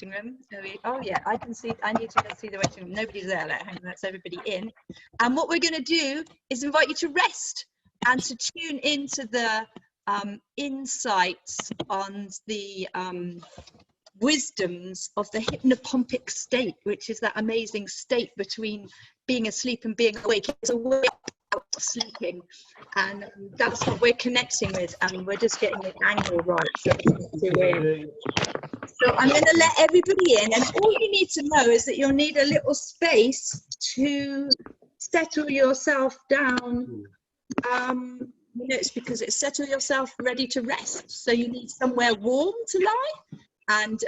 room. Oh yeah, I can see. I need to see the waiting room. Nobody's there. Hang on, that's everybody in. And what we're going to do is invite you to rest and to tune into the insights on the wisdoms of the hypnopompic state, which is that amazing state between being asleep and being awake. It's a way out of sleeping, and that's what we're connecting with, and we're just getting the angle right. So I'm going to let everybody in, and all you need to know is that you'll need a little space to settle yourself down. You know, it's because it's settle yourself ready to rest. So you need somewhere warm to lie, and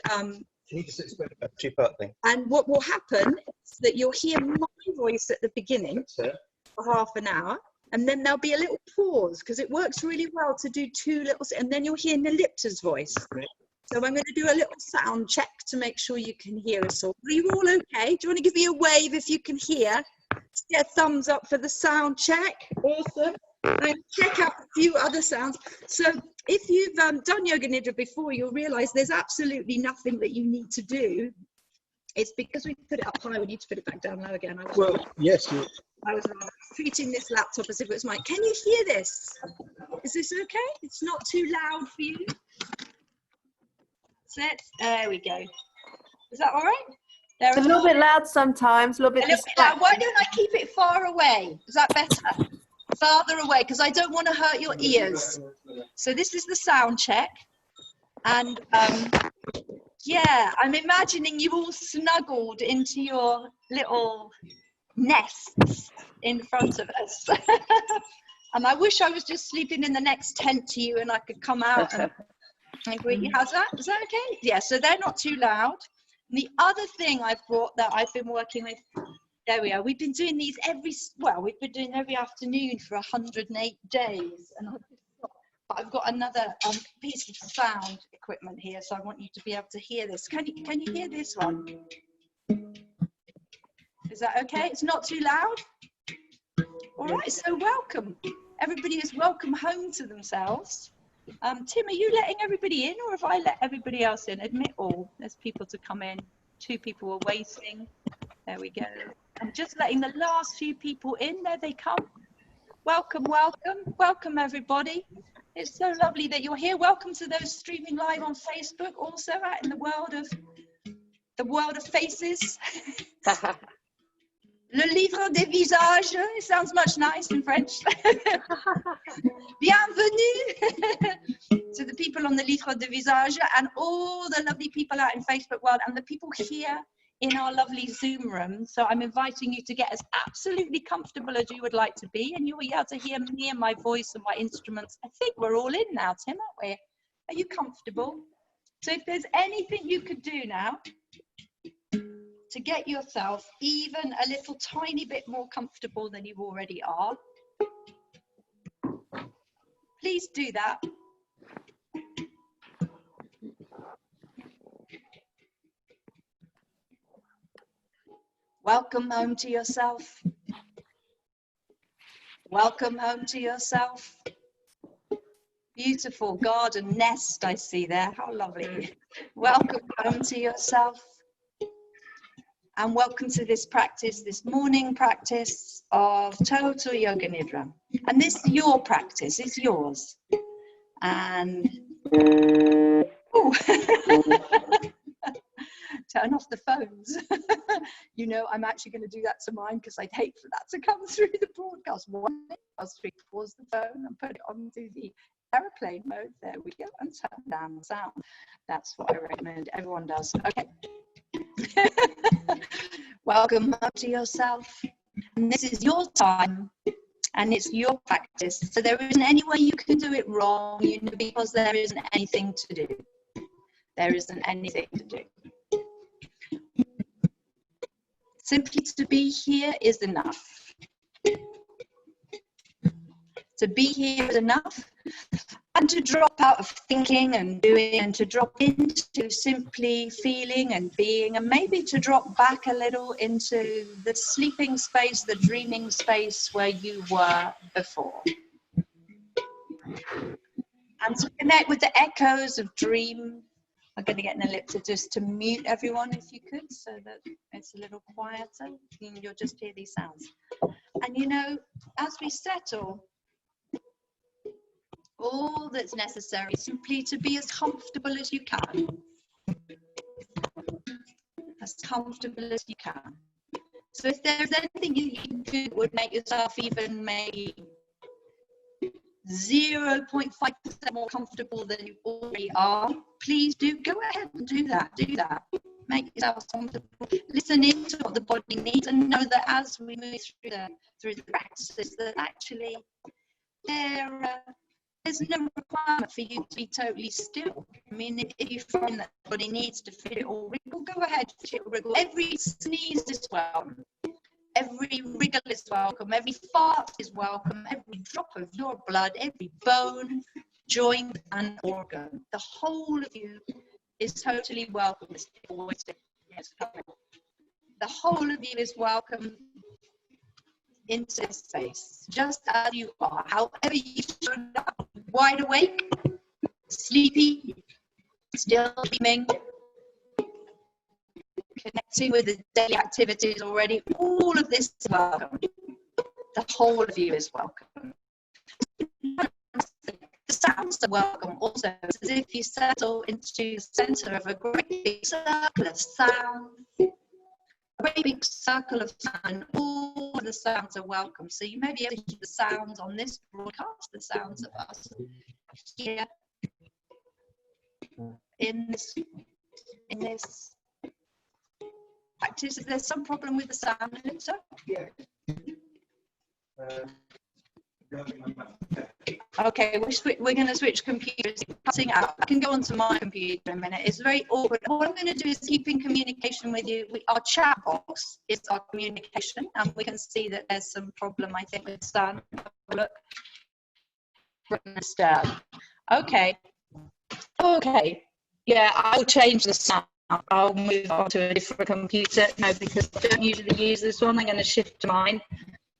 and what will happen is that you'll hear my voice at the beginning for half an hour, and then there'll be a little pause because it works really well to do two little, and then you'll hear Nirlipta's voice. So I'm going to do a little sound check to make sure you can hear us all. Are you all okay? Do you want to give me a wave if you can hear? Get a thumbs up for the sound check. Awesome. And check out a few other sounds. So if you've done Yoga Nidra before, you'll realize there's absolutely nothing that you need to do. It's because we put it up high, we need to put it back down low again. I was treating this laptop as if it was mine. Can you hear this? Is this okay? It's not too loud for you? There we go. Is that all right? It's a little bit loud sometimes, a little bit loud. Why don't I keep it far away? Is that better? Farther away, because I don't want to hurt your ears. So this is the sound check. And yeah, I'm imagining you all snuggled into your little nests in front of us. And I wish I was just sleeping in the next tent to you and I could come out and greet you. How's that? Is that okay? Yeah, so they're not too loud. And the other thing I've brought that I've been working with, there we are. We've been doing these we've been doing every afternoon for 108 days. And I've got another piece of sound equipment here, so I want you to be able to hear this. Can you hear this one? Is that okay? It's not too loud? All right, so welcome. Everybody is welcome home to themselves. Tim, are you letting everybody in, or have I let everybody else in? Admit all. There's people to come in. 2 people are waiting. There we go. I'm just letting the last few people in. There they come. Welcome, welcome, welcome everybody. It's so lovely that you're here. Welcome to those streaming live on Facebook, also out in the world of faces. Le livre des visages. It sounds much nice in French. Bienvenue to the people on the livre des visages and all the lovely people out in Facebook world and the people here in our lovely Zoom room. So I'm inviting you to get as absolutely comfortable as you would like to be, and you'll be able to hear me and my voice and my instruments. I think we're all in now, Tim, aren't we? Are you comfortable? So if there's anything you could do now to get yourself even a little tiny bit more comfortable than you already are, please do that. Welcome home to yourself. Welcome home to yourself. Beautiful garden nest I see there. How lovely. Welcome home to yourself. And welcome to this practice, this morning practice of total Yoga Nidra. And this is your practice, it's yours. And turn off the phones. You know, I'm actually going to do that to mine because I'd hate for that to come through the broadcast. 1, 2, 3, pause the phone and put it onto the airplane mode. There we go. And turn down the sound. That's what I recommend everyone does. Okay. Welcome to yourself. And this is your time and it's your practice. So there isn't any way you can do it wrong, you know, because there isn't anything to do. There isn't anything to do. Simply to be here is enough. To be here is enough. And to drop out of thinking and doing and to drop into simply feeling and being, and maybe to drop back a little into the sleeping space, the dreaming space where you were before. And to connect with the echoes of dream I'm going to get Nirlipta just to mute everyone if you could, so that it's a little quieter. You'll just hear these sounds. And you know, as we settle, all that's necessary is simply to be as comfortable as you can. As comfortable as you can. So if there's anything you can do that would make yourself even maybe 0.5% more comfortable than you already are, please do go ahead and do that. Do that. Make yourself comfortable. Listen into what the body needs, and know that as we move through the practices, that actually there's no requirement for you to be totally still. I mean, if you find that the body needs to fidget or wriggle, go ahead, fidget or wriggle. Every sneeze is welcome. Every wriggle is welcome. Every fart is welcome. Every drop of your blood, every bone, joint, and organ. The whole of you is totally welcome. The whole of you is welcome into this space, just as you are, however you showed up, wide awake, sleepy, still dreaming, connecting with the daily activities already. All of this is welcome. The whole of you is welcome. The sounds are welcome also. It's as if you settle into the center of a great big circle of sound. A great big circle of sound. All of the sounds are welcome. So you may be able to hear the sounds on this broadcast, the sounds of us here in this practice. If there's some problem with the sound, Nirlipta? Yeah. Okay, we're going to switch computers. Cutting out. I can go onto my computer in a minute. It's very awkward. What I'm going to do is keep in communication with you. Our chat box is our communication, and we can see that there's some problem, I think, with sound. Look. Okay. Okay. Yeah, I'll change the sound. I'll move on to a different computer. No, because I don't usually use this one. I'm going to shift to mine.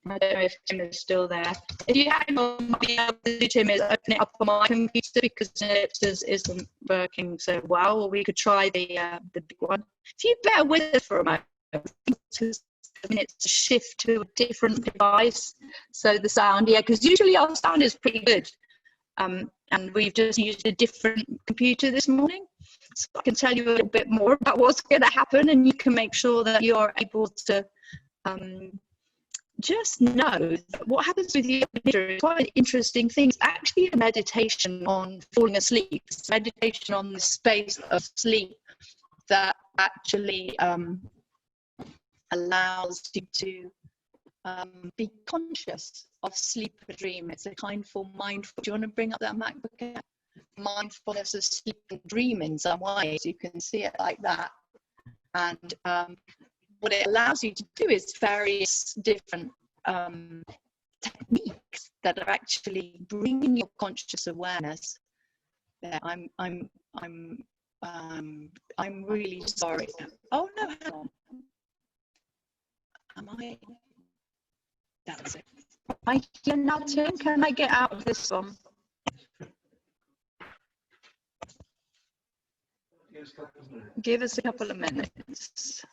I don't know if Tim is still there. If you hang on, what I'll be able to do, Tim, is open it up on my computer because Nirlipta's isn't working so well. Or we could try the big one. If you bear with us for a moment, minutes to shift to a different device. So the sound, yeah, because usually our sound is pretty good. And we've just used a different computer this morning. So I can tell you a little bit more about what's going to happen, and you can make sure that you're able to just know that what happens with Yoga Nidra is quite an interesting thing. It's actually a meditation on falling asleep. It's meditation on the space of sleep that actually allows you to be conscious of sleep and dream. It's a kindful, mindful. Do you want to bring up that MacBook? Mindfulness of sleep and dream in some ways. You can see it like that. And what it allows you to do is various different techniques that are actually bringing your conscious awareness. There, I'm really sorry. Oh no, hang on. Am I? That's it. Right, now, Tim, can I get out of this one? Give us a couple of minutes.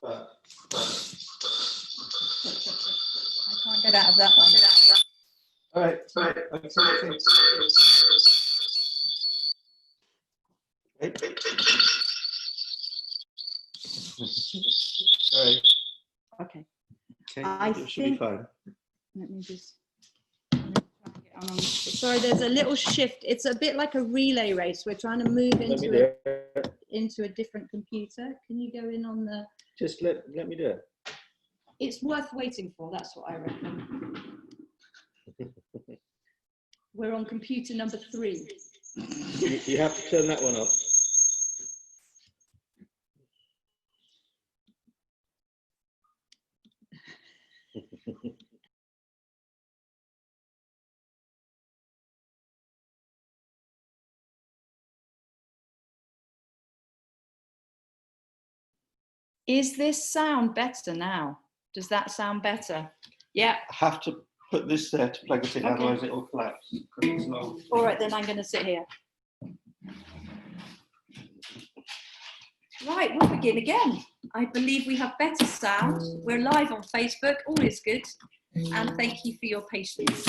I can't get out of that one. All right. Okay. Sorry. Okay. It should be fine. Let me just. Sorry, there's a little shift. It's a bit like a relay race. We're trying to move into a different computer. Can you go in on the? Just let me do it. It's worth waiting for. That's what I reckon. We're on computer number 3. You have to turn that one off. Is this sound better now? Does that sound better? Yeah. I have to put this there to plug it in, Okay. otherwise it will collapse. It's long. All right, then I'm going to sit here. Right, we'll begin again. I believe we have better sound. We're live on Facebook, all is good. And thank you for your patience.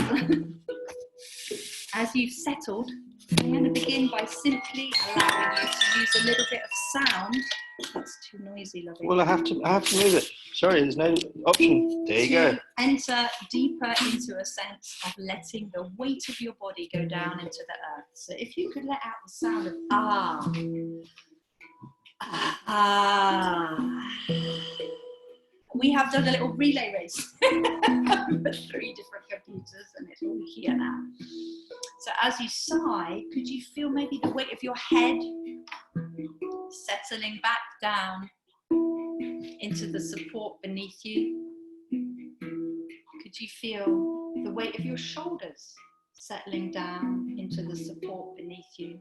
As you've settled, I'm going to begin by simply allowing you to use a little bit of sound. That's too noisy, lovely. Well, I have to move it. Sorry, there's no option. There you go. Enter deeper into a sense of letting the weight of your body go down into the earth. So if you could let out the sound of ah, ah. We have done a little relay race for 3 different computers, and it's all here now. So as you sigh, could you feel maybe the weight of your head settling back down into the support beneath you? Could you feel the weight of your shoulders settling down into the support beneath you?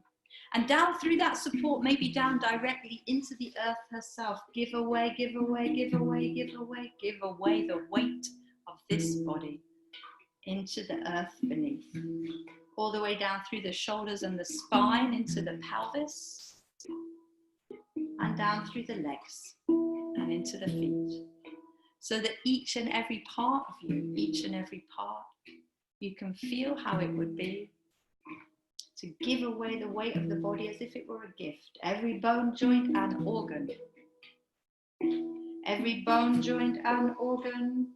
And down through that support, maybe down directly into the earth herself. Give away, give away, give away, give away, give away the weight of this body into the earth beneath. All the way down through the shoulders and the spine into the pelvis. And down through the legs and into the feet. So that each and every part of you, each and every part, you can feel how it would be to give away the weight of the body as if it were a gift. Every bone, joint and organ. Every bone, joint and organ.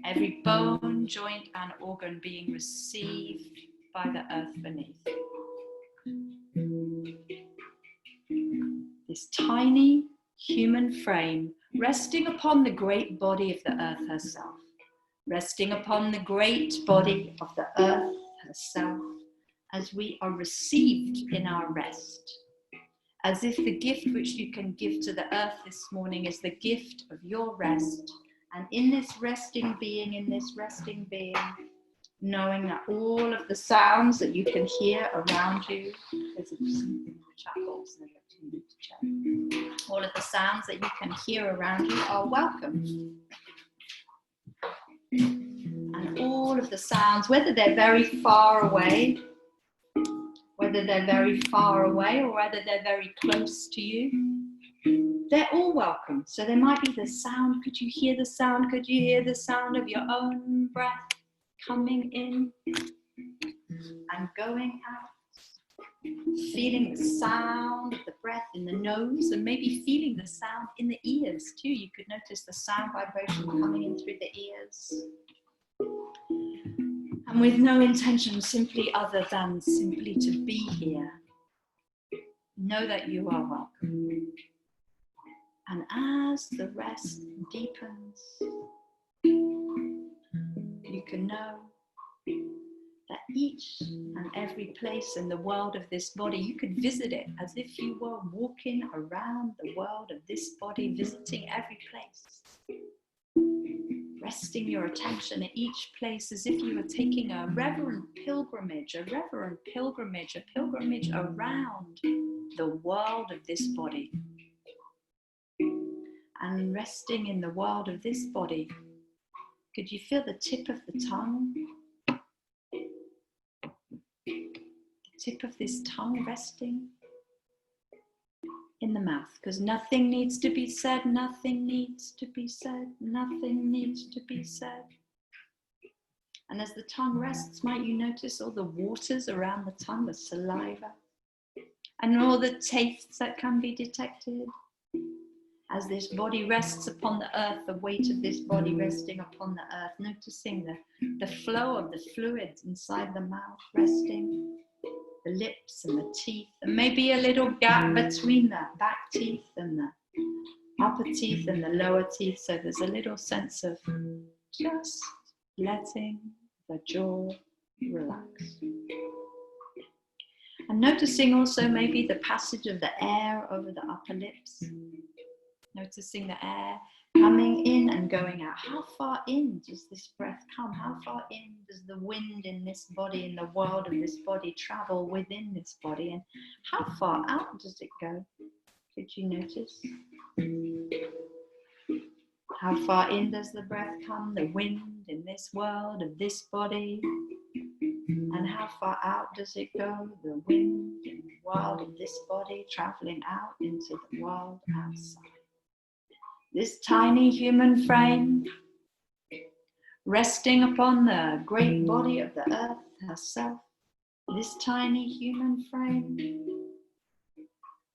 Every bone, joint and organ being received by the earth beneath. This tiny human frame resting upon the great body of the earth herself. Resting upon the great body of the earth herself. As we are received in our rest, as if the gift which you can give to the earth this morning is the gift of your rest, and in this resting being, knowing that all of the sounds that you can hear around you, there's a chat box there that you need to check. All of the sounds that you can hear around you are welcome. And all of the sounds, whether they're very far away, or whether they're very close to you, they're all welcome. So there might be the sound. Could you hear the sound? Could you hear the sound of your own breath coming in and going out? Feeling the sound of the breath in the nose, and maybe feeling the sound in the ears too. You could notice the sound vibration coming in through the ears. And with no intention simply other than simply to be here, know that you are welcome. And as the rest deepens, you can know that each and every place in the world of this body, you could visit it as if you were walking around the world of this body, visiting every place. Resting your attention at each place as if you were taking a reverent pilgrimage around the world of this body. And resting in the world of this body, could you feel the tip of the tongue? The tip of this tongue resting in the mouth, because nothing needs to be said, nothing needs to be said, nothing needs to be said. And as the tongue rests, might you notice all the waters around the tongue, the saliva, and all the tastes that can be detected. As this body rests upon the earth, the weight of this body resting upon the earth, noticing the flow of the fluids inside the mouth resting, the lips and the teeth, and maybe a little gap between the back teeth and the upper teeth and the lower teeth. So there's a little sense of just letting the jaw relax. And noticing also maybe the passage of the air over the upper lips. Noticing the air coming in and going out. How far in does this breath come? How far in does the wind in this body, in the world of this body, travel within this body? And how far out does it go? Did you notice? How far in does the breath come, the wind in this world of this body? And how far out does it go, the wind in the world of this body, traveling out into the world outside? This tiny human frame, resting upon the great body of the earth herself. This tiny human frame,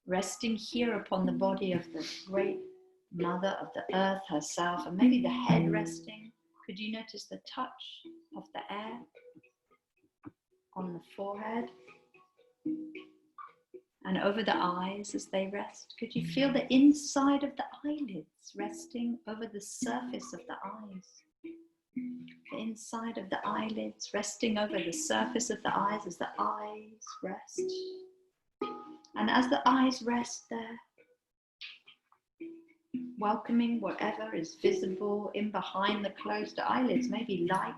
resting here upon the body of the great mother of the earth herself, and maybe the head resting. Could you notice the touch of the air on the forehead and over the eyes as they rest? Could you feel the inside of the eyelids resting over the surface of the eyes? The inside of the eyelids resting over the surface of the eyes as the eyes rest. And as the eyes rest there, welcoming whatever is visible in behind the closed eyelids, maybe light,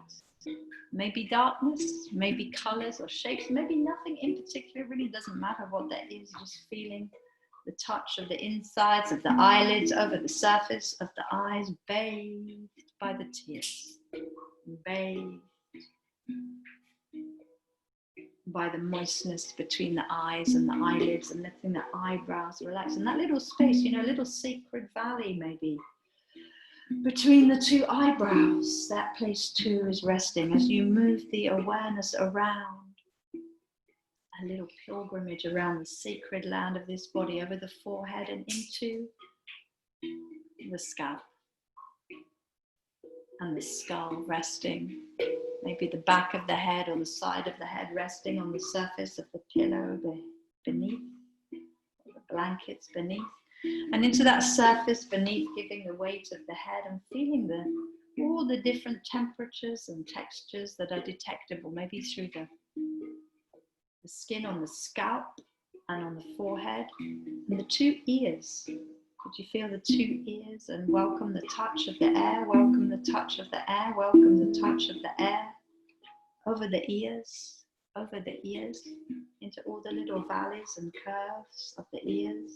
maybe darkness, maybe colors or shapes, maybe nothing in particular, really doesn't matter what that is, just feeling the touch of the insides of the eyelids over the surface of the eyes, bathed by the tears, bathed by the moistness between the eyes and the eyelids, and letting the eyebrows relax. And that little space, you know, little sacred valley maybe between the two eyebrows, that place too is resting as you move the awareness around, a little pilgrimage around the sacred land of this body, over the forehead and into the scalp and the skull resting. Maybe the back of the head or the side of the head resting on the surface of the pillow beneath, or the blankets beneath. And into that surface beneath, giving the weight of the head and feeling all the different temperatures and textures that are detectable, maybe through the skin on the scalp and on the forehead, and the two ears. Could you feel the two ears and welcome the touch of the air, welcome the touch of the air, welcome the touch of the air over the ears, into all the little valleys and curves of the ears.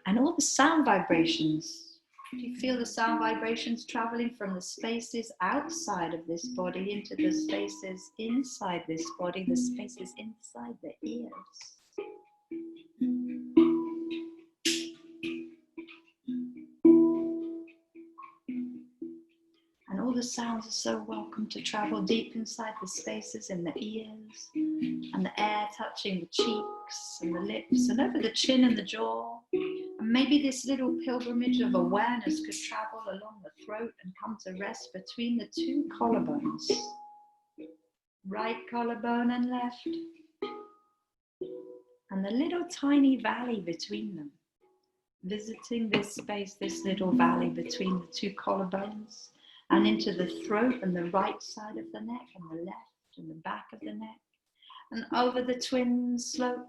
And all the sound vibrations. Do you feel the sound vibrations traveling from the spaces outside of this body into the spaces inside this body, the spaces inside the ears? And all the sounds are so welcome to travel deep inside the spaces in the ears, and the air touching the cheeks and the lips and over the chin and the jaw. And maybe this little pilgrimage of awareness could travel along the throat and come to rest between the two collarbones, right collarbone and left, and the little tiny valley between them, visiting this space, this little valley between the two collarbones, and into the throat and the right side of the neck and the left and the back of the neck, and over the twin slopes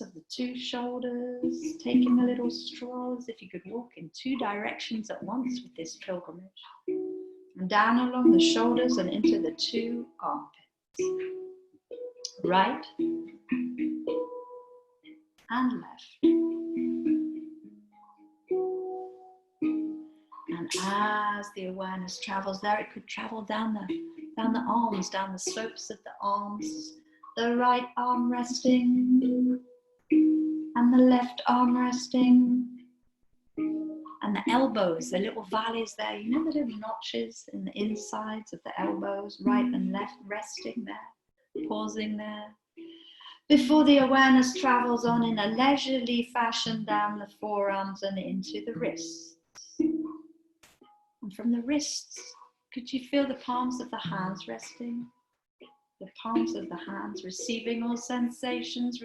of the two shoulders, taking a little stroll as if you could walk in two directions at once with this pilgrimage, and down along the shoulders and into the two armpits, right and left. And as the awareness travels there, it could travel down the arms, down the slopes of the arms, the right arm resting and the left arm resting, and the elbows, the little valleys there, you know, the little notches in the insides of the elbows, right and left, resting there, pausing there, before the awareness travels on in a leisurely fashion down the forearms and into the wrists. And from the wrists, could you feel the palms of the hands resting? The palms of the hands receiving all sensations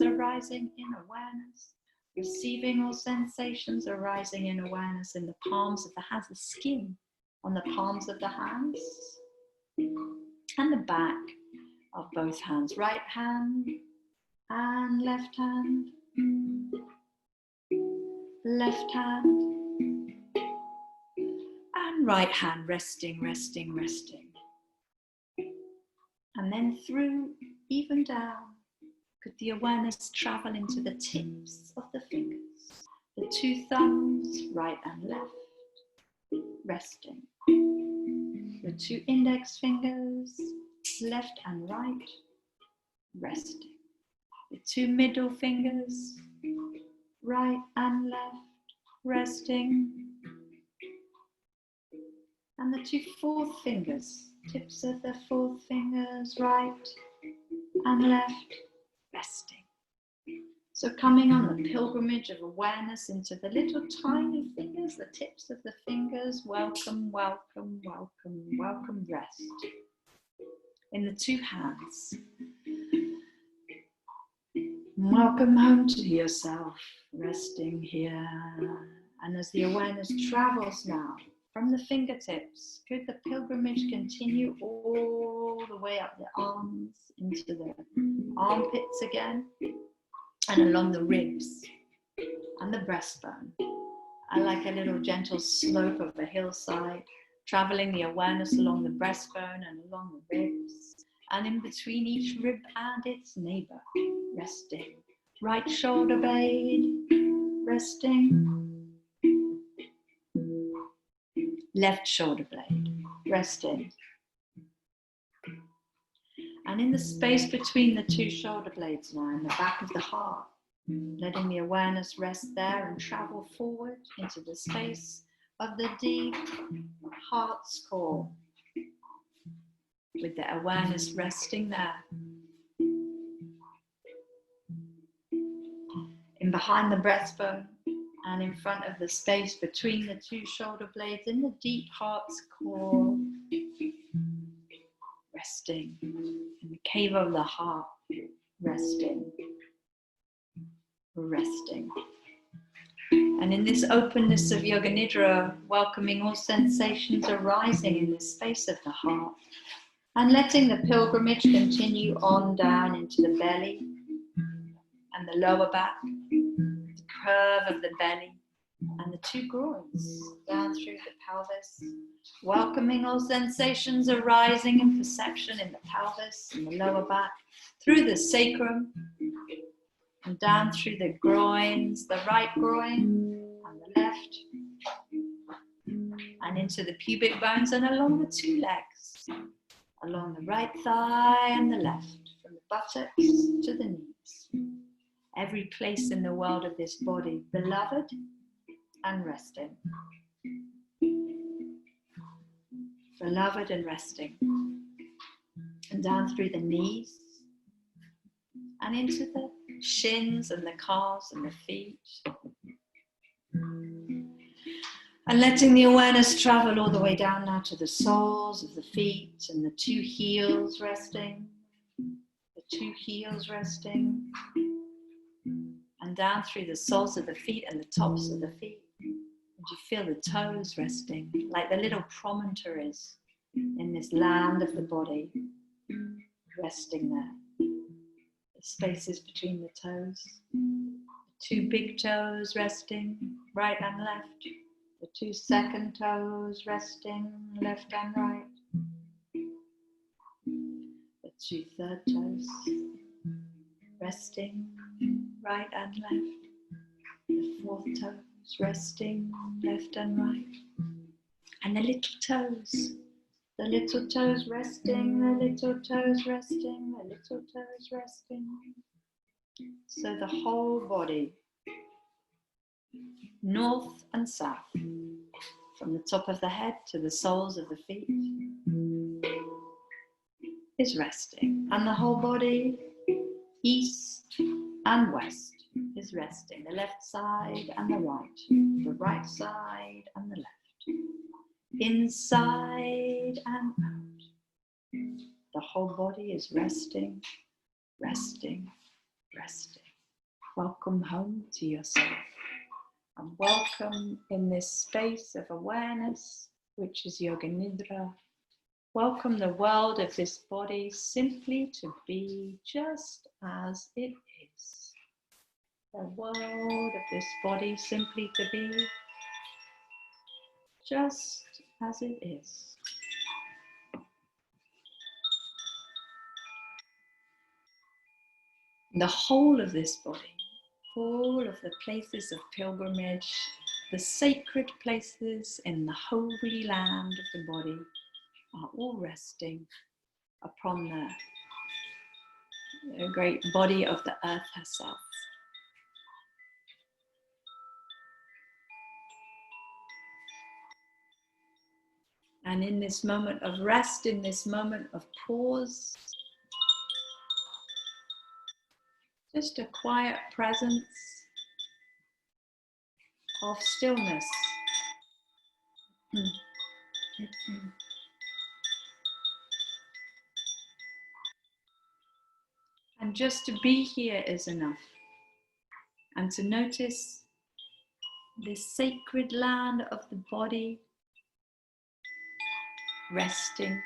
arising in awareness. Receiving all sensations arising in awareness in the palms of the hands, the skin on the palms of the hands, and the back of both hands, right hand and left hand, left hand and right hand, resting. And then through, even down Could the awareness travel into the tips of the fingers, the two thumbs, right and left, resting. The two index fingers, left and right, resting. The two middle fingers, right and left, resting. And the two fourth fingers, tips of the fourth fingers, right and left, resting. So coming on the pilgrimage of awareness into the little tiny fingers, the tips of the fingers, welcome, welcome, welcome, welcome, rest. In the two hands. Welcome home to yourself, resting here. And as the awareness travels now from the fingertips, could the pilgrimage continue all the way up the arms into the armpits again and along the ribs and the breastbone. I like a little gentle slope of a hillside, traveling the awareness along the breastbone and along the ribs, and in between each rib and its neighbor, resting. Right shoulder blade, resting. Left shoulder blade, resting. And in the space between the two shoulder blades now, in the back of the heart, letting the awareness rest there and travel forward into the space of the deep heart's core, with the awareness resting there. In behind the breastbone and in front of the space between the two shoulder blades in the deep heart's core, resting. In the cave of the heart, resting. Resting. And in this openness of Yoga Nidra, welcoming all sensations arising in the space of the heart and letting the pilgrimage continue on down into the belly and the lower back, the curve of the belly and the two groins down through the pelvis, welcoming all sensations arising in perception in the pelvis and the lower back, through the sacrum and down through the groins, the right groin and the left, and into the pubic bones and along the two legs, along the right thigh and the left, from the buttocks to the knees. Every place in the world of this body, beloved and resting. Beloved and resting. And down through the knees and into the shins and the calves and the feet. And letting the awareness travel all the way down now to the soles of the feet and the two heels resting. The two heels resting. And down through the soles of the feet and the tops of the feet. And you feel the toes resting, like the little promontories in this land of the body, resting there. The spaces between the toes. The two big toes resting, right and left. The two second toes resting, left and right. The two third toes resting, right and left. The fourth toes resting, left and right. And the little toes resting, the little toes resting, the little toes resting. So the whole body, north and south, from the top of the head to the soles of the feet, is resting. And the whole body, east and west, is resting. The left side and the right side and the left, inside and out. The whole body is resting, resting, resting. Welcome home to yourself. And welcome in this space of awareness, which is Yoga Nidra. Welcome the world of this body simply to be just as it is. The world of this body simply to be just as it is. The whole of this body, all of the places of pilgrimage, the sacred places in the holy land of the body are all resting upon the great body of the earth herself. And in this moment of rest, in this moment of pause, just a quiet presence of stillness. And just to be here is enough. And to notice this sacred land of the body resting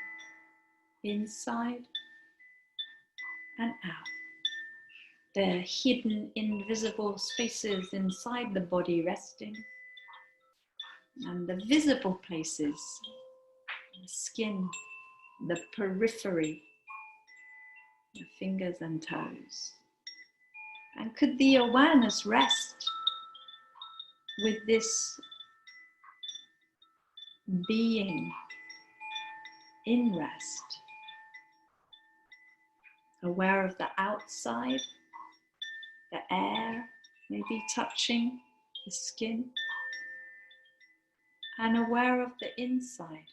inside and out. The hidden, invisible spaces inside the body resting. And the visible places, the skin, the periphery, the fingers and toes. And could the awareness rest with this being in rest, aware of the outside, the air maybe touching the skin, and aware of the inside.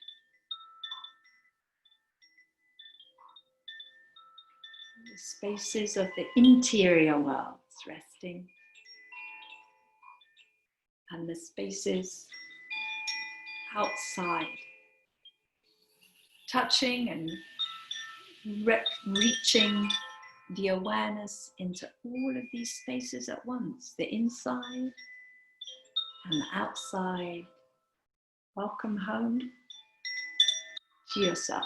The spaces of the interior worlds resting, and the spaces outside, touching and reaching the awareness into all of these spaces at once, the inside and the outside. Welcome home to yourself.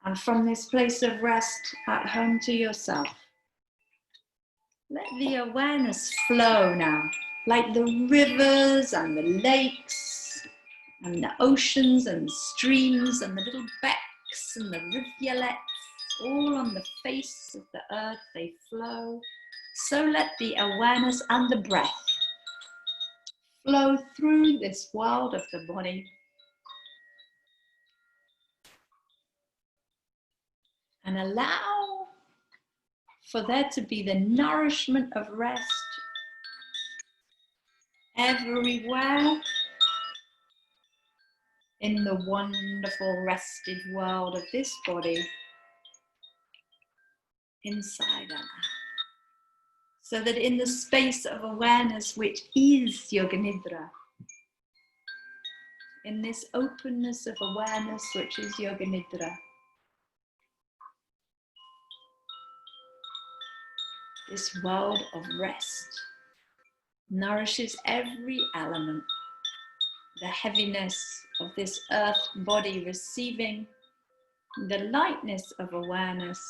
And from this place of rest at home to yourself, let the awareness flow now, like the rivers and the lakes and the oceans and streams and the little becks and the rivulets, all on the face of the earth, they flow. So let the awareness and the breath flow through this world of the body. And allow for there to be the nourishment of rest everywhere in the wonderful rested world of this body, inside and out. So that in the space of awareness, which is Yoga Nidra, in this openness of awareness, which is Yoga Nidra, this world of rest nourishes every element. The heaviness of this earth body receiving the lightness of awareness,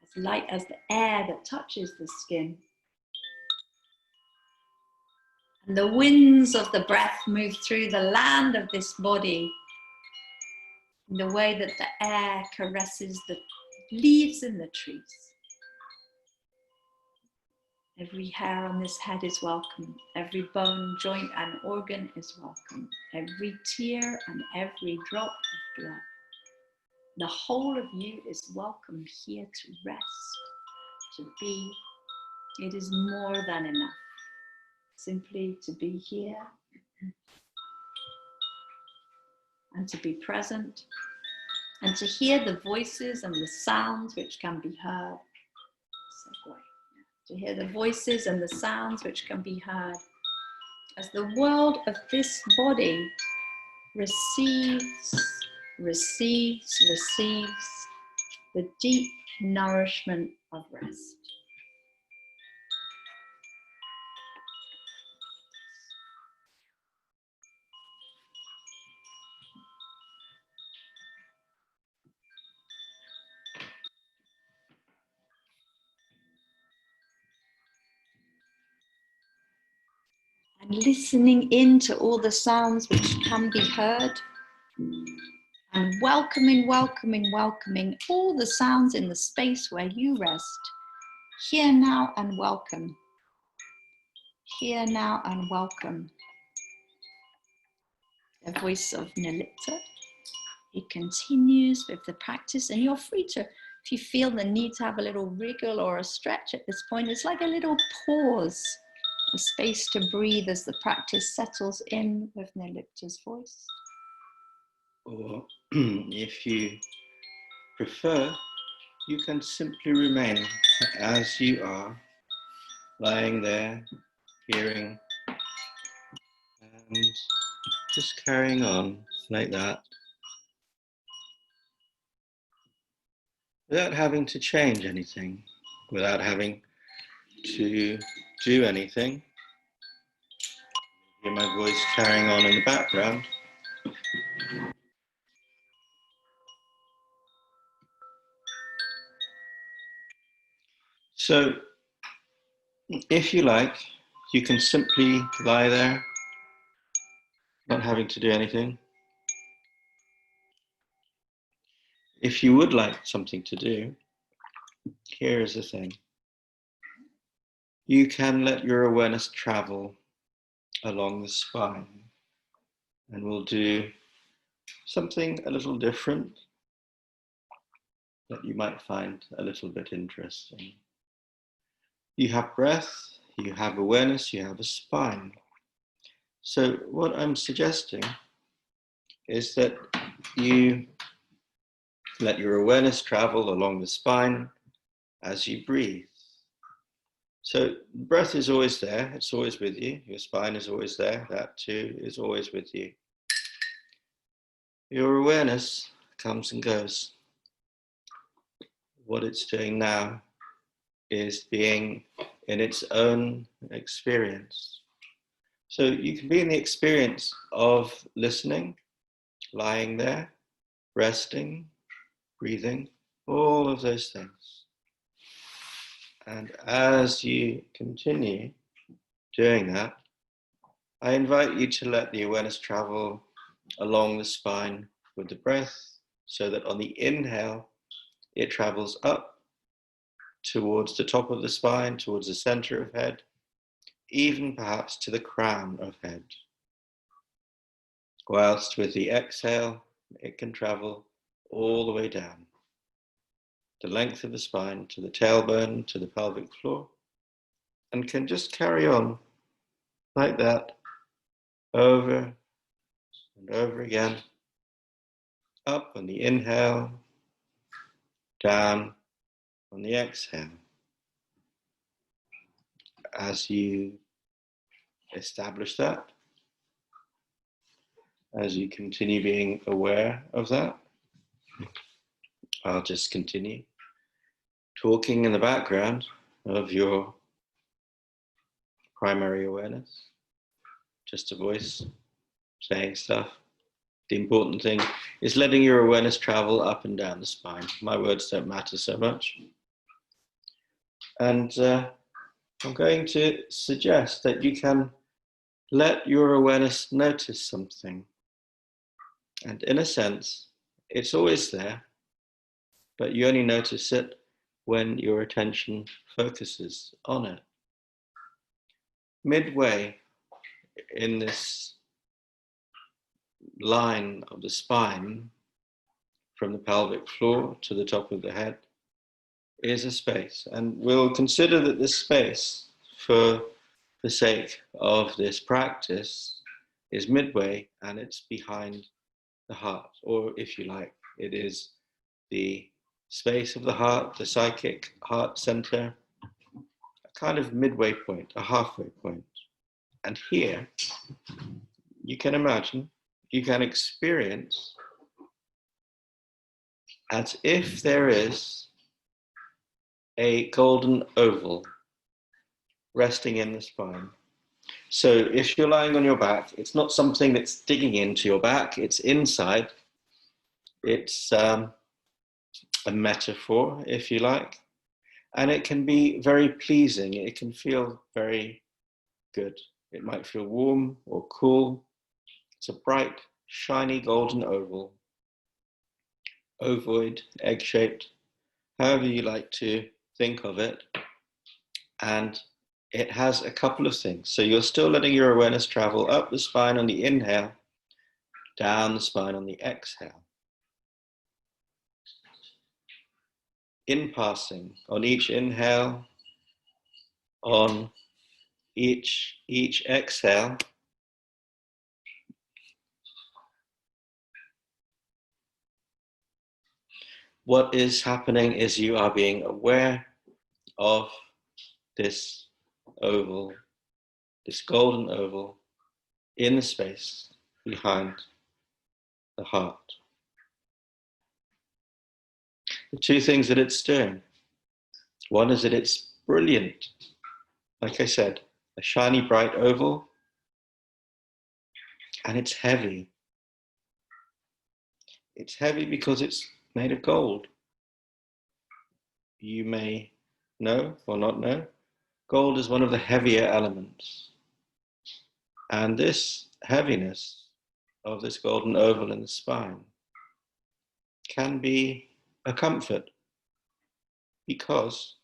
as light as the air that touches the skin. And the winds of the breath move through the land of this body in the way that the air caresses the leaves in the trees. Every hair on this head is welcome. Every bone, joint and organ is welcome. Every tear and every drop of blood. The whole of you is welcome here to rest, to be. It is more than enough. Simply to be here and to be present and to hear the voices and the sounds which can be heard. To hear the voices and the sounds which can be heard as the world of this body receives the deep nourishment of rest. and listening into all the sounds which can be heard, and welcoming all the sounds in the space where you rest. Here now and welcome. Here now and welcome. The voice of Nirlipta. It continues with the practice, and you're free to, if you feel the need to have a little wriggle or a stretch at this point, it's like a little pause, a space to breathe as the practice settles in with Nirlipta's voice. Or if you prefer, you can simply remain as you are, lying there, hearing, and just carrying on like that, without having to change anything, without having to do anything. Hear my voice carrying on in the background. So, if you like, you can simply lie there, not having to do anything. If you would like something to do, here is the thing. You can let your awareness travel along the spine, and we'll do something a little different that you might find a little bit interesting. You have breath, you have awareness, you have a spine. So what I'm suggesting is that you let your awareness travel along the spine as you breathe. So breath is always there, it's always with you. Your spine is always there, that too is always with you. Your awareness comes and goes. What it's doing now is being in its own experience. So you can be in the experience of listening, lying there, resting, breathing, all of those things. And as you continue doing that, I invite you to let the awareness travel along the spine with the breath, so that on the inhale, it travels up towards the top of the spine, towards the center of head, even perhaps to the crown of head. Whilst with the exhale, it can travel all the way down, the length of the spine, to the tailbone, to the pelvic floor, and can just carry on like that over and over again, up on the inhale, down on the exhale. As you establish that, as you continue being aware of that, I'll just continue talking in the background of your primary awareness, just a voice saying stuff. The important thing is letting your awareness travel up and down the spine. My words don't matter so much. And I'm going to suggest that you can let your awareness notice something. And in a sense, it's always there, but you only notice it when your attention focuses on it. Midway in this line of the spine, from the pelvic floor to the top of the head, is a space. And we'll consider that this space, for the sake of this practice, is midway, and it's behind the heart, or if you like, it is the space of the heart, the psychic heart center, a kind of midway point, a halfway point. And here, you can imagine, you can experience as if there is a golden oval resting in the spine. So if you're lying on your back, it's not something that's digging into your back, it's inside. It's a metaphor, if you like, and it can be very pleasing. It can feel very good. It might feel warm or cool. It's a bright, shiny golden oval, ovoid, egg-shaped, however you like to think of it. And it has a couple of things. So you're still letting your awareness travel up the spine on the inhale, down the spine on the exhale. In passing, on each inhale, on each exhale, what is happening is you are being aware of this oval, this golden oval in the space behind the heart. The two things that it's doing. One is that it's brilliant. Like I said, a shiny, bright oval, and it's heavy. It's heavy because it's made of gold. You may know or not know, gold is one of the heavier elements. And this heaviness of this golden oval in the spine can be a comfort, because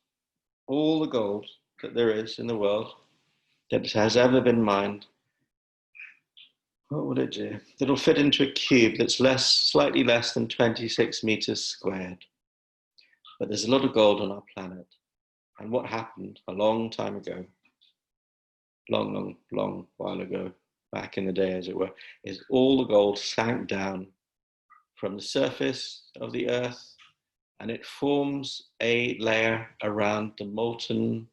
all the gold that there is in the world that has ever been mined, what would it do? It'll fit into a cube that's slightly less than 26 meters squared. But there's a lot of gold on our planet. And what happened a long time ago, long while ago, back in the day as it were, is all the gold sank down from the surface of the earth, and it forms a layer around the molten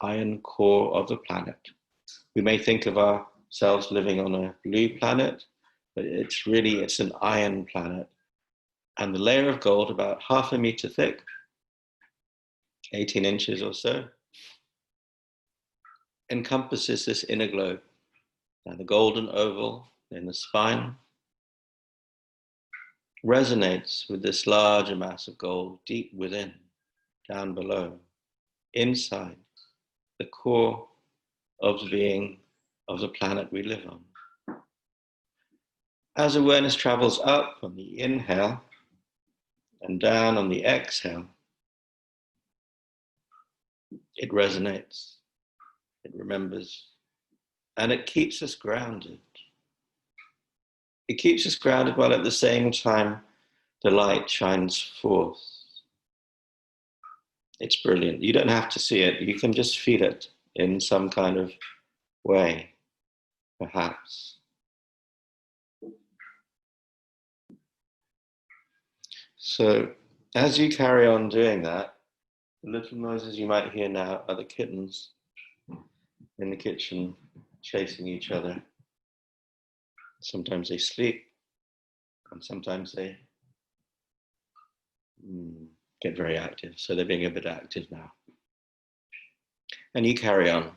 iron core of the planet. We may think of ourselves living on a blue planet, but it's an iron planet. And the layer of gold, about 0.5 meter thick, 18 inches or so, encompasses this inner globe. Now the golden oval in the spine resonates with this larger mass of gold deep within, down below, inside the core of the being of the planet we live on. As awareness travels up on the inhale and down on the exhale, it resonates, it remembers, and it keeps us grounded. It keeps us grounded while at the same time the light shines forth. It's brilliant. You don't have to see it. You can just feel it in some kind of way, perhaps. So as you carry on doing that, the little noises you might hear now are the kittens in the kitchen chasing each other. Sometimes they sleep, and sometimes they get very active. So they're being a bit active now. And you carry on,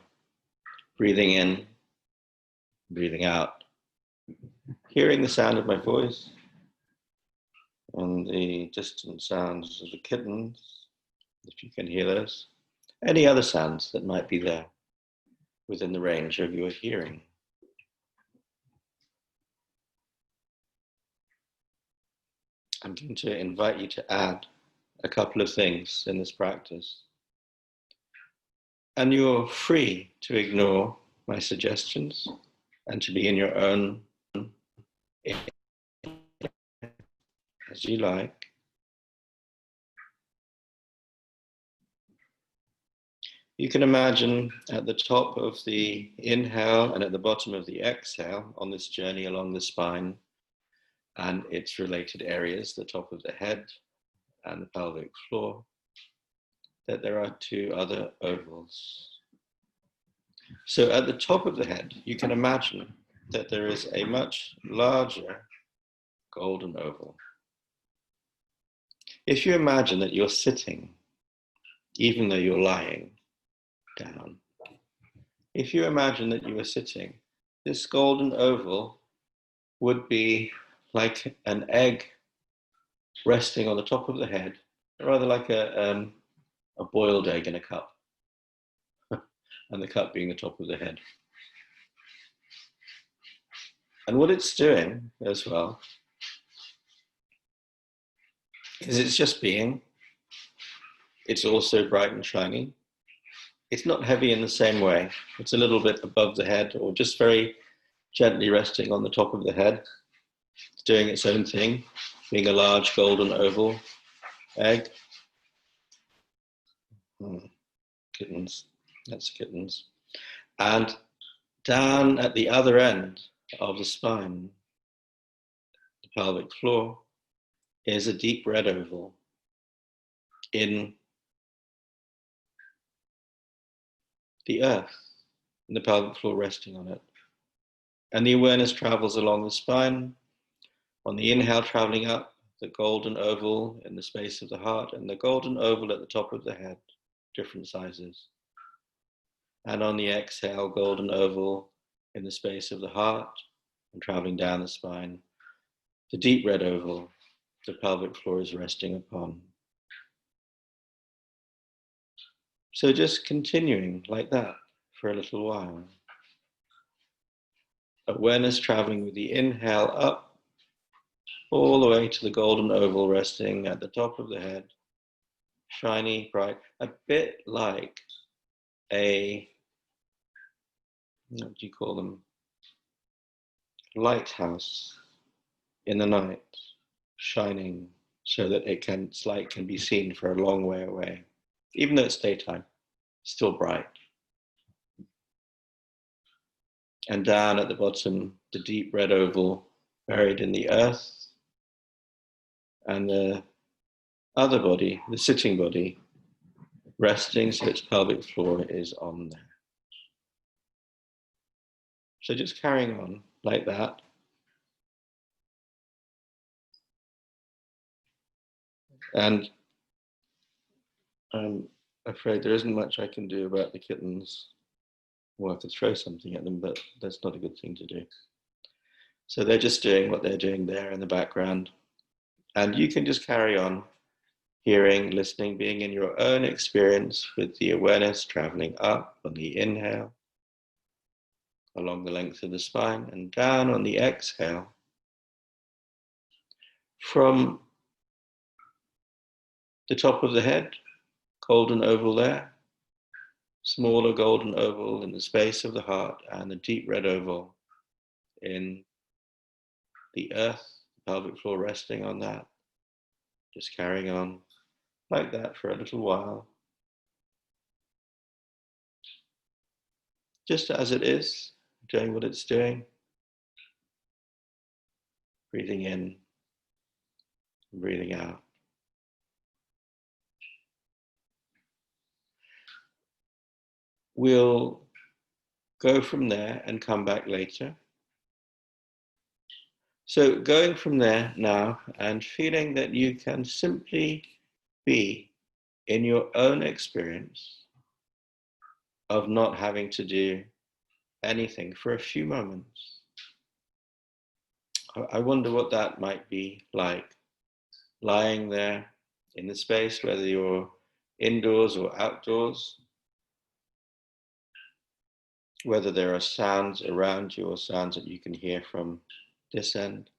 breathing in, breathing out, hearing the sound of my voice and the distant sounds of the kittens, if you can hear those. Any other sounds that might be there within the range of your hearing. I'm going to invite you to add a couple of things in this practice. And you're free to ignore my suggestions and to be in your own as you like. You can imagine at the top of the inhale and at the bottom of the exhale on this journey along the spine and its related areas, the top of the head and the pelvic floor, that there are two other ovals. So at the top of the head, you can imagine that there is a much larger golden oval. If you imagine that you're sitting, even though you're lying down, if you imagine that you are sitting, this golden oval would be like an egg resting on the top of the head, rather like a boiled egg in a cup, and the cup being the top of the head. And what it's doing as well is it's just being. It's also bright and shiny. It's not heavy in the same way. It's a little bit above the head, or just very gently resting on the top of the head. It's doing its own thing, being a large golden oval egg. Kittens, that's kittens. And down at the other end of the spine, the pelvic floor, is a deep red oval in the earth, and the pelvic floor resting on it. And the awareness travels along the spine, on the inhale traveling up, the golden oval in the space of the heart, and the golden oval at the top of the head, different sizes. And on the exhale, golden oval in the space of the heart, and traveling down the spine, the deep red oval the pelvic floor is resting upon. So just continuing like that for a little while. Awareness traveling with the inhale up, all the way to the golden oval resting at the top of the head, shiny, bright, a bit like a, what do you call them? Lighthouse in the night, shining so that its light can be seen for a long way away. Even though it's daytime, still bright. And down at the bottom, the deep red oval buried in the earth, and the other body, the sitting body, resting so its pelvic floor is on there. So just carrying on like that. And I'm afraid there isn't much I can do about the kittens. We'll have to throw something at them, but that's not a good thing to do. So they're just doing what they're doing there in the background. And you can just carry on hearing, listening, being in your own experience with the awareness traveling up on the inhale, along the length of the spine, and down on the exhale. From the top of the head, golden oval there, smaller golden oval in the space of the heart, and the deep red oval in the earth, the pelvic floor resting on that. Just carrying on like that for a little while. Just as it is, doing what it's doing. Breathing in, and breathing out. We'll go from there and come back later. So going from there now and feeling that you can simply be in your own experience of not having to do anything for a few moments. I wonder what that might be like, lying there in the space, whether you're indoors or outdoors, whether there are sounds around you or sounds that you can hear from this end.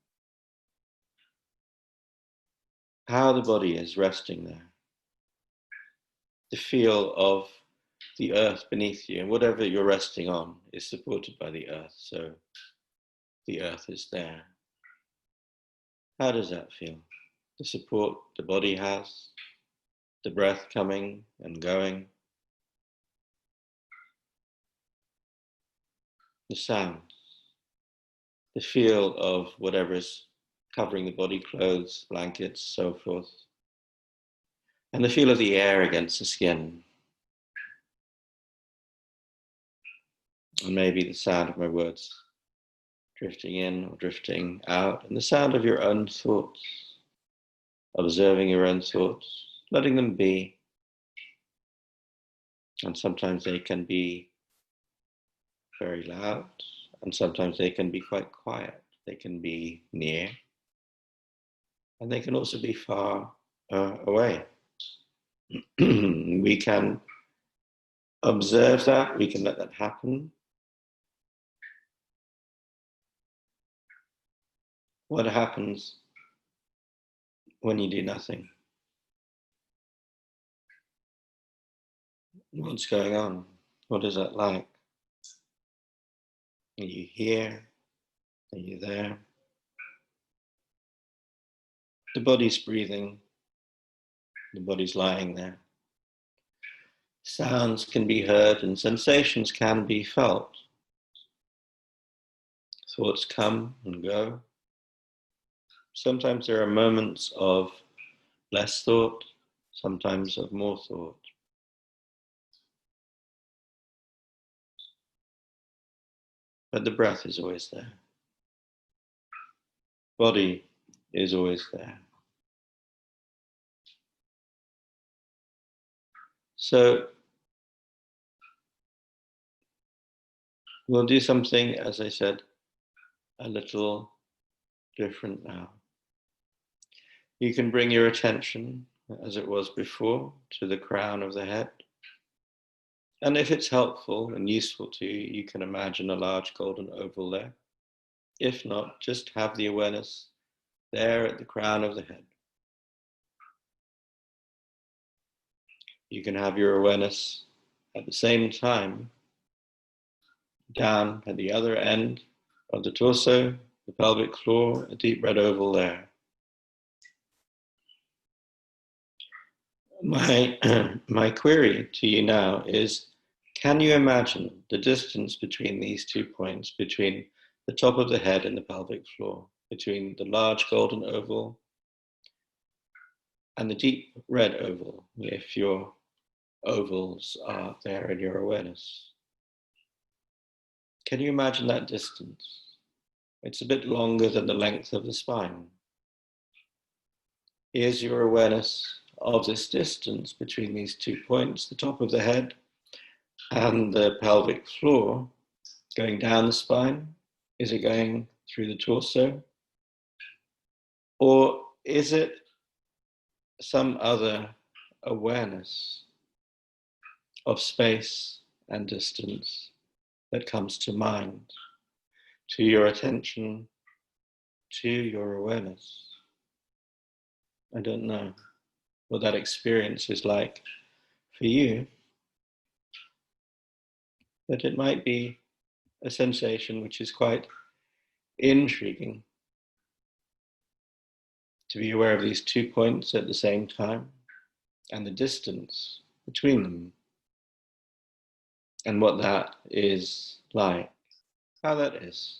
How the body is resting there. The feel of the earth beneath you, and whatever you're resting on is supported by the earth, so the earth is there. How does that feel? The support the body has, the breath coming and going, the sounds, the feel of whatever is covering the body, clothes, blankets, so forth, and the feel of the air against the skin. And maybe the sound of my words drifting in or drifting out, and the sound of your own thoughts, observing your own thoughts, letting them be. And sometimes they can be very loud, and sometimes they can be quite quiet. They can be near, and they can also be far away. We can observe that, we can let that happen. What happens when you do nothing? What's going on? What is that like? Are you here? Are you there? The body's breathing. The body's lying there. Sounds can be heard and sensations can be felt. Thoughts come and go. Sometimes there are moments of less thought, sometimes of more thought. But the breath is always there. Body is always there. So we'll do something, as I said, a little different now. You can bring your attention, as it was before, to the crown of the head. And if it's helpful and useful to you, you can imagine a large golden oval there. If not, just have the awareness there at the crown of the head. You can have your awareness at the same time down at the other end of the torso, the pelvic floor, a deep red oval there. My query to you now is, can you imagine the distance between these 2 points, between the top of the head and the pelvic floor, between the large golden oval and the deep red oval, if your ovals are there in your awareness? Can you imagine that distance? It's a bit longer than the length of the spine. Is your awareness of this distance between these 2 points, the top of the head and the pelvic floor, going down the spine? Is it going through the torso? Or is it some other awareness of space and distance that comes to mind, to your attention, to your awareness? I don't know what that experience is like for you, but it might be a sensation which is quite intriguing, to be aware of these 2 points at the same time and the distance between them, and what that is like, how that is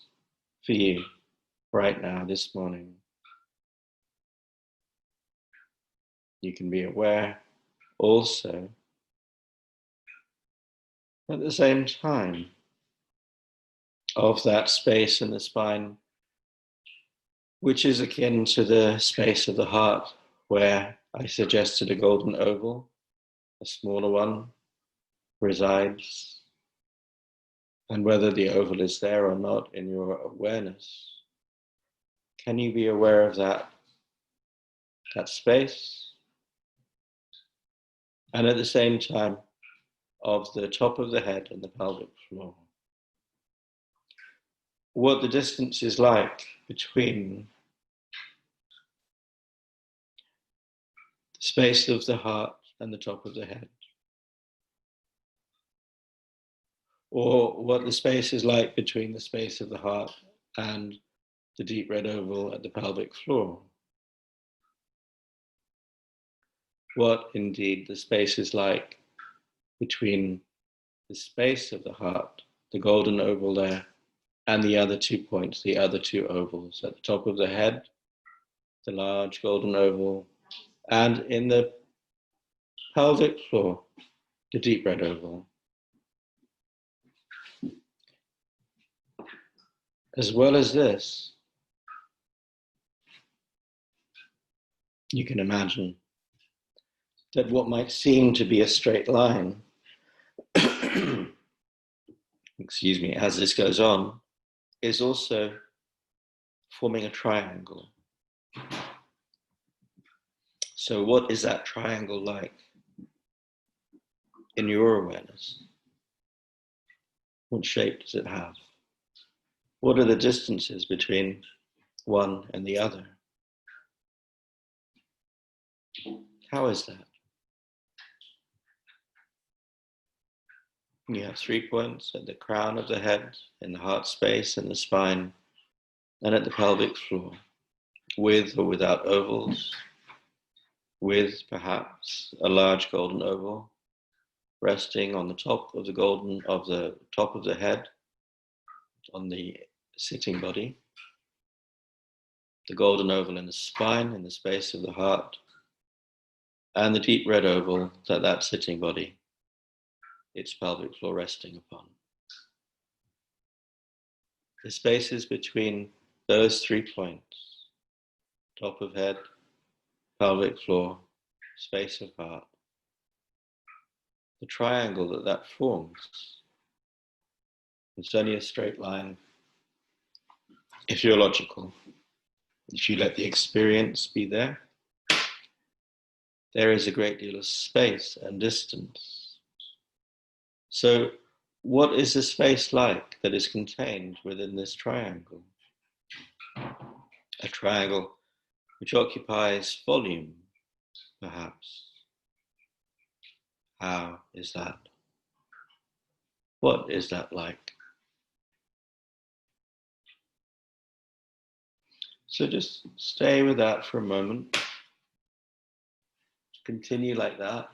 for you right now, this morning. You can be aware also at the same time of that space in the spine, which is akin to the space of the heart, where I suggested a golden oval, a smaller one, resides. And whether the oval is there or not in your awareness, can you be aware of that space? And at the same time, of the top of the head and the pelvic floor. What the distance is like between the space of the heart and the top of the head. Or what the space is like between the space of the heart and the deep red oval at the pelvic floor. What indeed the space is like between the space of the heart, the golden oval there, and the other 2 points, the other 2 ovals at the top of the head, the large golden oval, and in the pelvic floor, the deep red oval. As well as this, you can imagine that what might seem to be a straight line, excuse me, as this goes on, is also forming a triangle. So what is that triangle like in your awareness? What shape does it have? What are the distances between one and the other. How is that? You have 3 points at the crown of the head, in the heart space, and the spine, and at the pelvic floor, with or without ovals, with perhaps a large golden oval resting on the top of the top of the head, on the sitting body, the golden oval in the spine, in the space of the heart, and the deep red oval that sitting body, its pelvic floor resting upon. The spaces between those 3 points, top of head, pelvic floor, space of heart, the triangle that forms, it's only a straight line if you're logical. If you let the experience be there, there is a great deal of space and distance. So what is the space like that is contained within this triangle? A triangle which occupies volume, perhaps. How is that? What is that like? So just stay with that for a moment. Continue like that.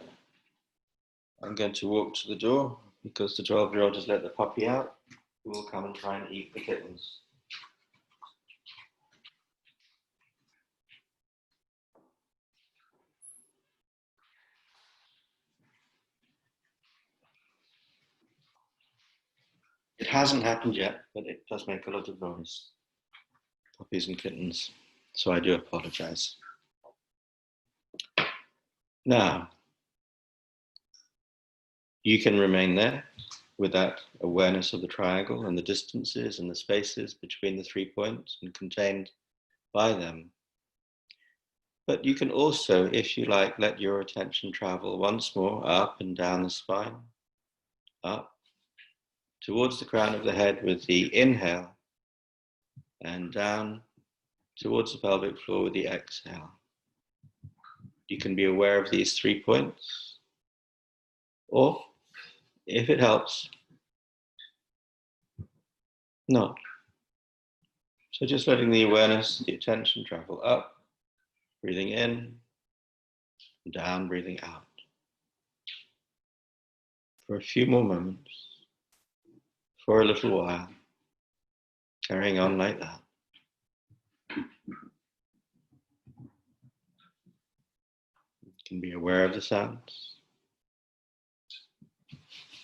I'm going to walk to the door because the 12-year-old has let the puppy out, who will come and try and eat the kittens. It hasn't happened yet, but it does make a lot of noise. Puppies and kittens. So I do apologize. Now, you can remain there with that awareness of the triangle and the distances and the spaces between the 3 points and contained by them. But you can also, if you like, let your attention travel once more up and down the spine, up towards the crown of the head with the inhale, and down towards the pelvic floor with the exhale. You can be aware of these 3 points, or if it helps, not. So just letting the awareness, the attention travel up, breathing in, down, breathing out. For a few more moments, for a little while, carrying on like that. You can be aware of the sounds.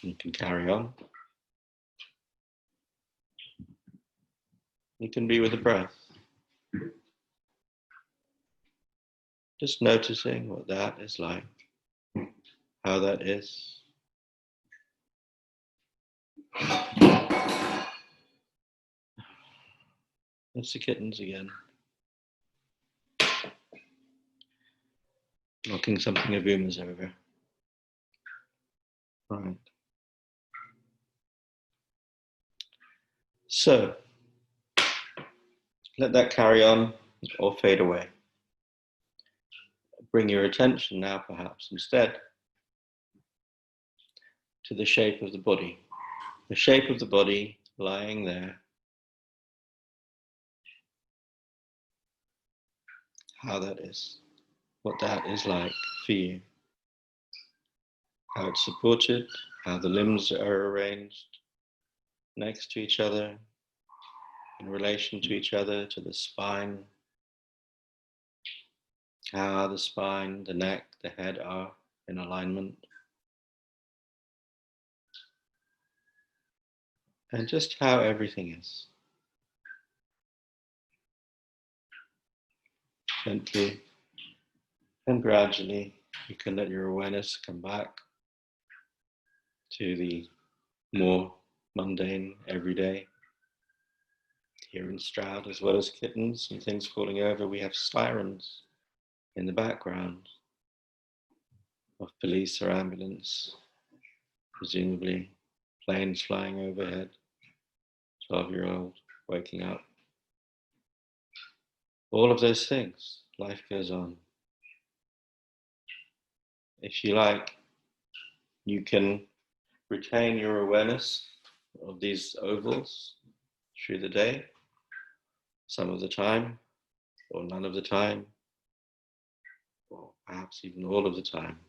You can carry on. You can be with the breath. Just noticing what that is like, how that is. That's the kittens again. Knocking something of Uma's over. Right. So, let that carry on or fade away. Bring your attention now, perhaps, instead, to the shape of the body. The shape of the body lying there. How that is. What that is like for you. How it's supported, how the limbs are arranged next to each other, in relation to each other, to the spine. How the spine, the neck, the head are in alignment. And just how everything is. Gently and gradually, you can let your awareness come back to the more mundane, everyday. Here in Stroud, as well as kittens and things falling over, we have sirens in the background of police or ambulance, presumably planes flying overhead, 12-year-old waking up. All of those things. Life goes on. If you like, you can retain your awareness of these ovals through the day, some of the time, or none of the time, or perhaps even all of the time.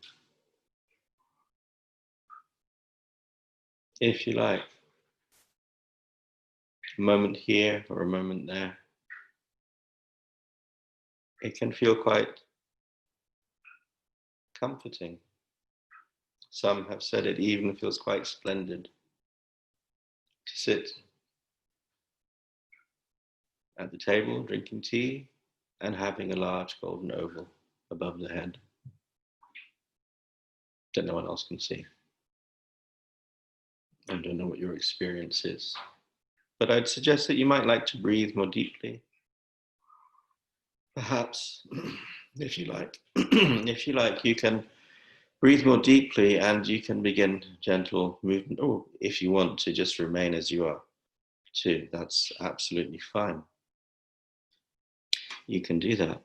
If you like, a moment here or a moment there. It can feel quite comforting. Some have said it even feels quite splendid to sit at the table drinking tea and having a large golden oval above the head that no one else can see. I don't know what your experience is, but I'd suggest that you might like to breathe more deeply. Perhaps, if you like, you can breathe more deeply and you can begin gentle movement, or if you want to just remain as you are too, that's absolutely fine. You can do that.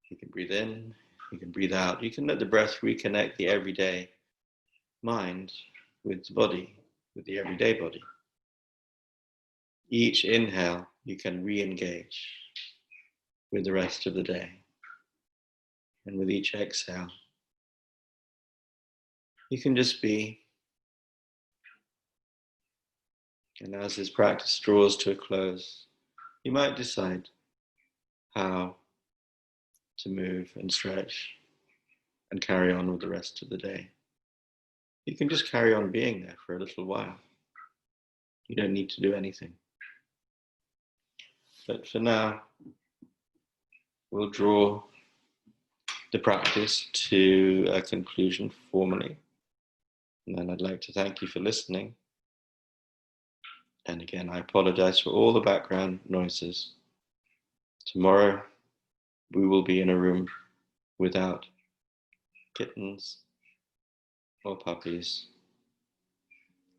You can breathe in, you can breathe out, you can let the breath reconnect the everyday mind with the body, with the everyday body. Each inhale, you can re-engage with the rest of the day. And with each exhale, you can just be. And as this practice draws to a close, you might decide how to move and stretch and carry on with the rest of the day. You can just carry on being there for a little while. You don't need to do anything. But for now, we'll draw the practice to a conclusion formally. And then I'd like to thank you for listening. And again, I apologize for all the background noises. Tomorrow, we will be in a room without kittens or puppies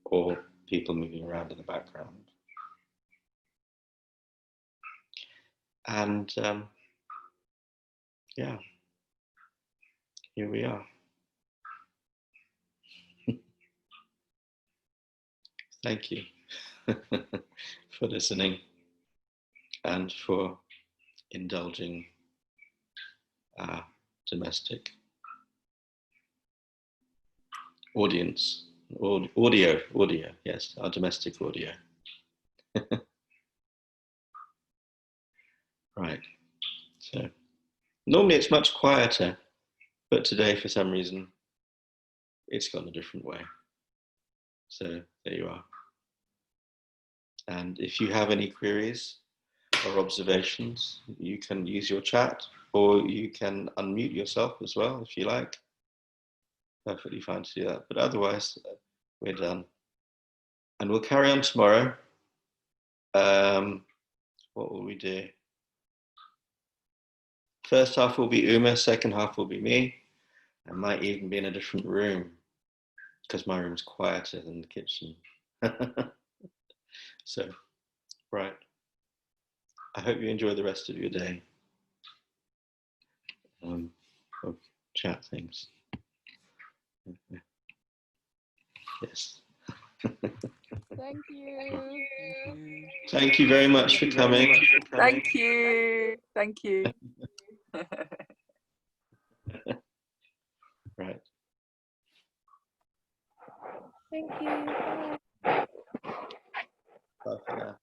or people moving around in the background. And yeah, here we are. Thank you for listening and for indulging our domestic audience. Audio, yes, our domestic audio. Right, so normally it's much quieter, but today for some reason it's gone a different way. So there you are. And if you have any queries or observations, you can use your chat or you can unmute yourself as well if you like. Perfectly fine to do that. But otherwise, we're done. And we'll carry on tomorrow. What will we do? First half will be Uma, second half will be me. I might even be in a different room because my room's quieter than the kitchen. So, right. I hope you enjoy the rest of your day. Of chat things. Yes. Thank you. Thank you very much for coming. Thank you. Thank you. Right. Thank you. Bye for now.